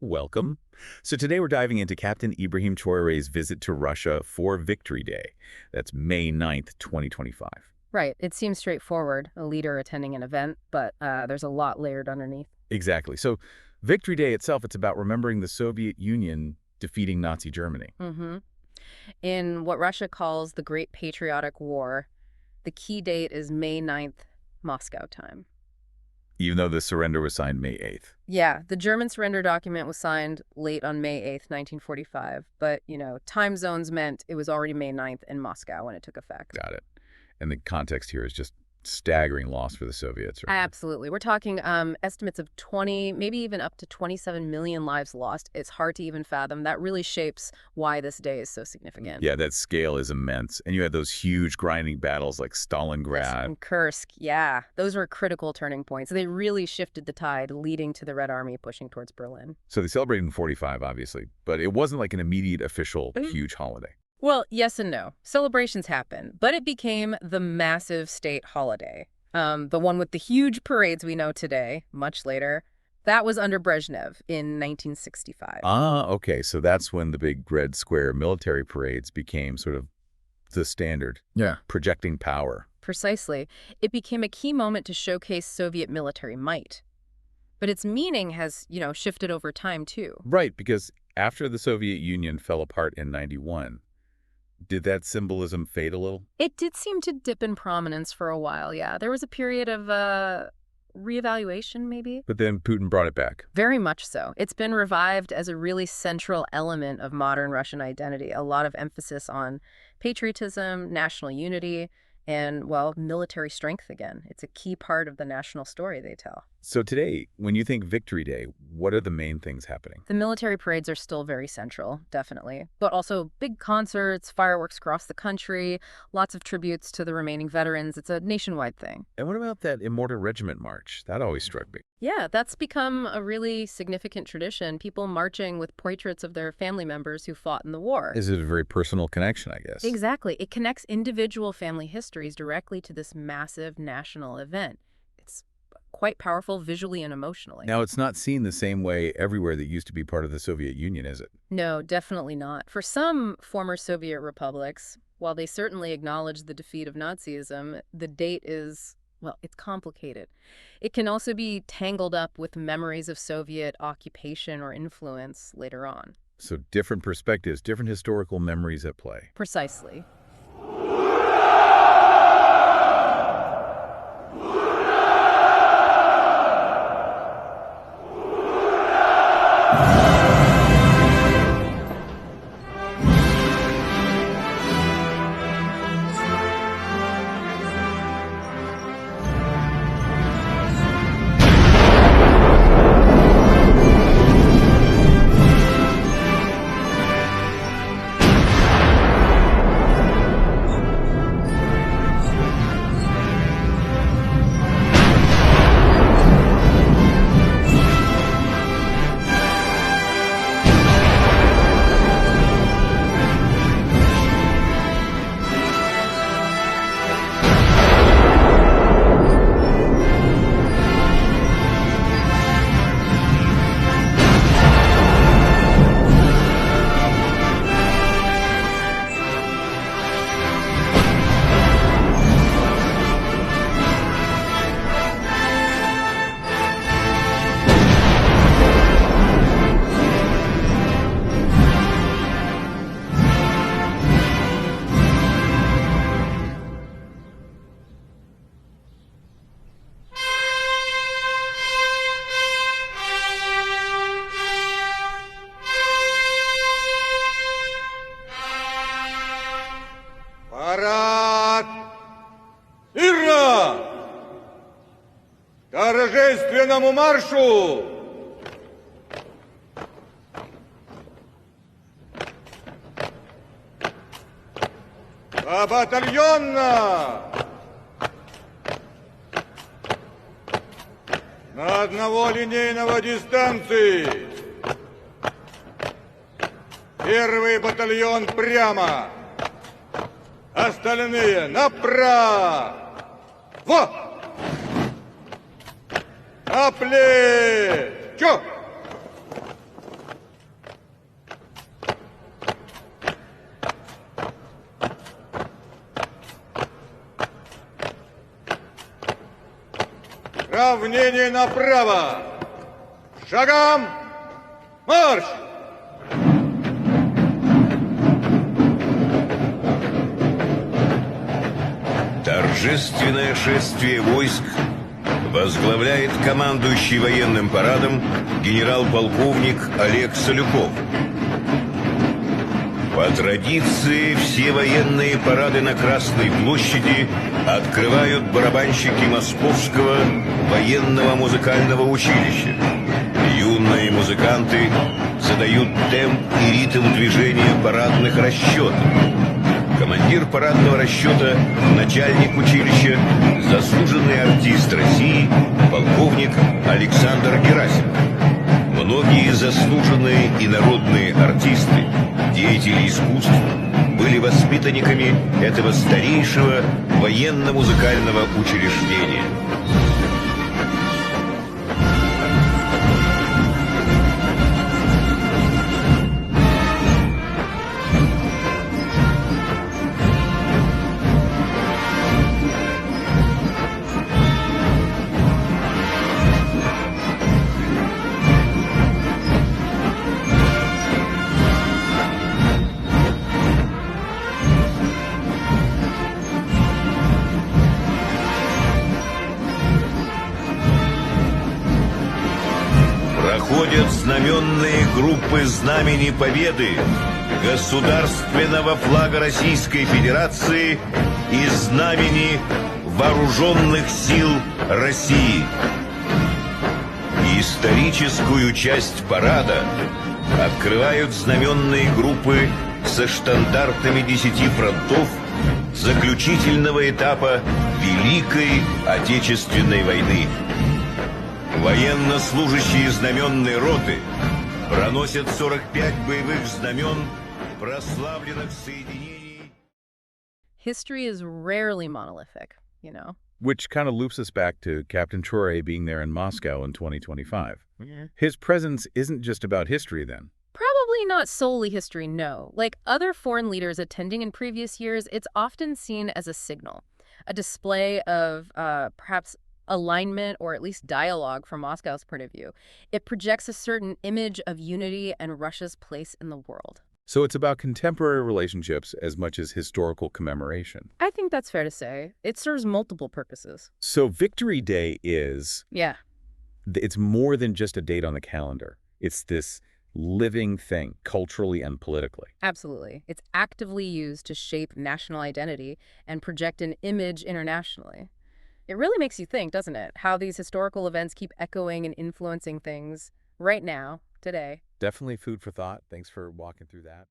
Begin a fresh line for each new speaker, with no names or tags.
Welcome. So today we're diving into Captain Ibrahim Traoré's visit to Russia for Victory Day. That's May 9th, 2025.
Right. It seems straightforward, a leader attending an event, but there's a lot layered underneath.
Exactly. So Victory Day itself, it's about remembering the Soviet Union defeating Nazi Germany.
In what Russia calls the Great Patriotic War, the key date is May 9th, Moscow time.
Even though the surrender was signed May 8th.
Yeah, the German surrender document was signed late on May 8th, 1945, but, time zones meant it was already May 9th in Moscow when it took effect.
Got it. And the context here is just staggering loss for the Soviets. Right?
Absolutely. We're talking estimates of 20, maybe even up to 27 million lives lost. It's hard to even fathom. That really shapes why this day is so significant.
Yeah, that scale is immense. And you had those huge grinding battles like Stalingrad.
Yes, and Kursk, yeah. Those were critical turning points. They really shifted the tide, leading to the Red Army pushing towards Berlin.
So they celebrated in 45, obviously, but it wasn't like an immediate official huge holiday.
Well, yes and no. Celebrations happen, but it became the massive state holiday. The one with the huge parades we know today, much later, that was under Brezhnev in 1965.
Ah, okay. So that's when the big red square military parades became sort of the standard. Yeah. Projecting power.
Precisely. It became a key moment to showcase Soviet military might. But its meaning has, shifted over time, too.
Right, because after the Soviet Union fell apart in 91, did that symbolism fade a little?
It did seem to dip in prominence for a while, yeah. There was a period of reevaluation, maybe?
But then Putin brought it back.
Very much so. It's been revived as a really central element of modern Russian identity. A lot of emphasis on patriotism, national unity, and, military strength again. It's a key part of the national story they tell.
So today, when you think Victory Day, what are the main things happening?
The military parades are still very central, definitely. But also big concerts, fireworks across the country, lots of tributes to the remaining veterans. It's a nationwide thing.
And what about that Immortal Regiment March? That always struck me.
Yeah, that's become a really significant tradition. People marching with portraits of their family members who fought in the war.
Is it a very personal connection, I guess?
Exactly. It connects individual family histories directly to this massive national event. It's quite powerful visually and emotionally.
Now, it's not seen the same way everywhere that used to be part of the Soviet Union, is it?
No, definitely not. For some former Soviet republics, while they certainly acknowledge the defeat of Nazism, the date is, it's complicated. It can also be tangled up with memories of Soviet occupation or influence later on.
So different perspectives, different historical memories at play.
Precisely.
Парад! Мирно! К торжественному маршу! Батальонно! На одного линейного дистанции! Первый батальон прямо! Остальные направо! На плечо! Равнение направо! Шагом! Марш!
Торжественное шествие войск возглавляет командующий военным парадом генерал-полковник Олег Солюков. По традиции, все военные парады на Красной площади открывают барабанщики Московского военного музыкального училища. Юные музыканты задают темп и ритм движения парадных расчетов. Командир парадного расчета, начальник училища, заслуженный артист России, полковник Александр Герасимов. Многие заслуженные и народные артисты, деятели искусств, были воспитанниками этого старейшего военно-музыкального учреждения. Проходят знаменные группы знамени Победы, государственного флага Российской Федерации и знамени Вооруженных сил России. Историческую часть парада открывают знаменные группы со штандартами 10 фронтов заключительного этапа Великой Отечественной войны. Военнослужащие знаменной роты проносят 45 боевых знамен прославленных соединений.
History is rarely monolithic, you know?
Which kind of loops us back to Captain Traoré being there in Moscow in 2025.
Yeah.
His presence isn't just about history then.
Probably not solely history, no. Like other foreign leaders attending in previous years, it's often seen as a signal, a display of perhaps alignment or at least dialogue from Moscow's point of view. It projects a certain image of unity and Russia's place in the world.
So it's about contemporary relationships as much as historical commemoration.
I think that's fair to say. It serves multiple purposes.
So Victory Day
Yeah.
it's more than just a date on the calendar. It's this living thing, culturally and politically.
Absolutely. It's actively used to shape national identity and project an image internationally. It really makes you think, doesn't it, how these historical events keep echoing and influencing things right now, today.
Definitely food for thought. Thanks for walking through that.